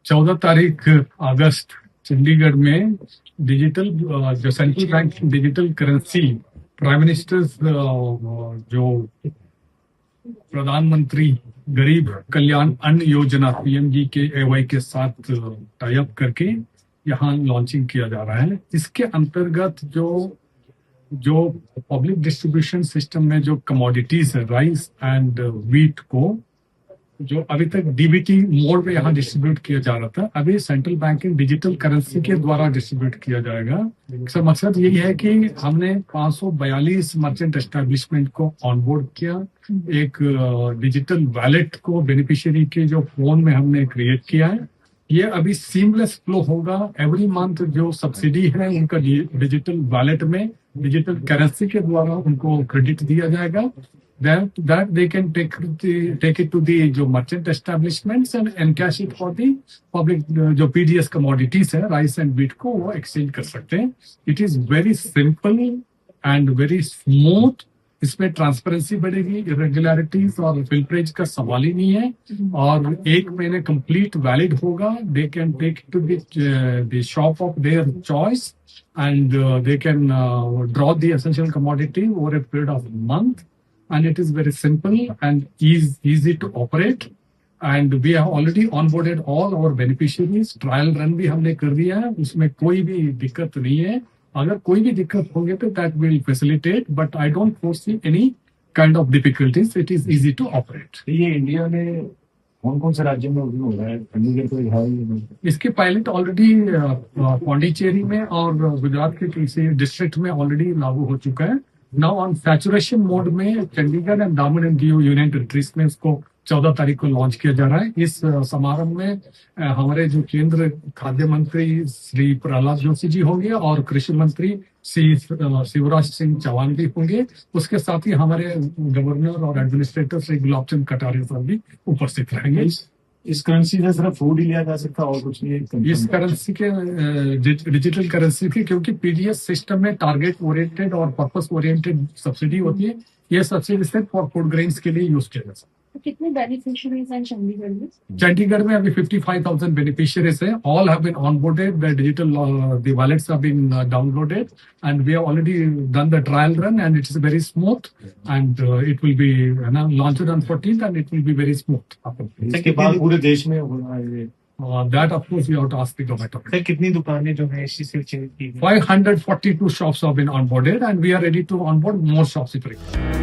14 तारीख अगस्त चंडीगढ़ में डिजिटल जो central bank digital currency prime minister जो प्रधानमंत्री गरीब कल्याण अन्न योजना पीएमजी के एवाई के साथ टाई अप करके यहाँ लॉन्चिंग किया जा रहा है। इसके अंतर्गत जो पब्लिक डिस्ट्रीब्यूशन सिस्टम में जो कमोडिटीज है राइस एंड व्हीट को जो अभी तक डीबीटी मोड में यहाँ डिस्ट्रीब्यूट किया जा रहा था, अभी सेंट्रल बैंकिंग डिजिटल करेंसी के द्वारा डिस्ट्रीब्यूट किया जाएगा। इसका मकसद यही है कि हमने 542 मर्चेंट एस्टेब्लिशमेंट को ऑनबोर्ड किया। एक डिजिटल वैलेट को बेनिफिशियरी के जो फोन में हमने क्रिएट किया है। ये अभी सीमलेस फ्लो होगा। एवरी मंथ जो सब्सिडी है उनका डिजिटल वैलेट में डिजिटल करेंसी के द्वारा उनको क्रेडिट दिया जाएगा। That they can take it to the जो merchant establishments and encash it for the public जो PDS commodities है राइस एंड व्हीट को वो एक्सचेंज कर सकते हैं। It is very simple and very smooth. इसमें ट्रांसपेरेंसी बढ़ेगी, इरेगुलरिटीज और फिल्टरेज का सवाल ही नहीं है और 1 महीने कंप्लीट वैलिड होगा। They can take to the shop of their choice and they can draw the essential commodity over a period of month and it is very simple and easy to operate and we have already onboarded all our beneficiaries। Trial run भी हमने कर दिया है, उसमें कोई भी दिक्कत नहीं है। अगर कोई भी दिक्कत होगी तो that will facilitate but I don't foresee any kind of difficulties। it is easy to operate। ये इंडिया में कौन से राज्य में हो रहा है? चंडीगढ़ तो है। इसके पायलट ऑलरेडी पौंडीचेरी में और गुजरात के किसी डिस्ट्रिक्ट में ऑलरेडी लागू हो चुका है। नाउ ऑन सैचुरेशन मोड में चंडीगढ़ एंड दामन एंड दीव यूनियन टेरिटरीज में इसको 14 तारीख को लॉन्च किया जा रहा है। इस समारोह में हमारे जो केंद्र खाद्य मंत्री श्री प्रहलाद जोशी जी होंगे और कृषि मंत्री श्री शिवराज सिंह चौहान भी होंगे। उसके साथ ही हमारे गवर्नर और एडमिनिस्ट्रेटर श्री गुलाब चंद कटारिया साहब भी उपस्थित रहेंगे। इस करेंसी से सिर्फ फूड ही लिया जा सकता और कुछ नहीं? इस करेंसी के डिजिटल करेंसी के क्योंकि पीडीएस सिस्टम में टारगेट ओरिएंटेड और पर्पस ओरिएंटेड सब्सिडी होती है। ये सब्सिडी सिर्फ फॉर फूड ग्रेन्स के लिए यूज किया जा सकता है। कितने बेनिफिशियरीज हैं चंडीगढ़ में? चंडीगढ़ में अभी 55,000 बेनिफिशियरीज है। All have been onboarded, the digital the wallets have been downloaded and we have already done the trial run and it is very smooth and it will be launched on 14th and it will be very smooth. इसके बाद पूरे देश में होना है that of course you have to ask the government। Sir कितनी दुकानें जो है इसी से 542 shops have been onboarded and we are ready to onboard more shops if required।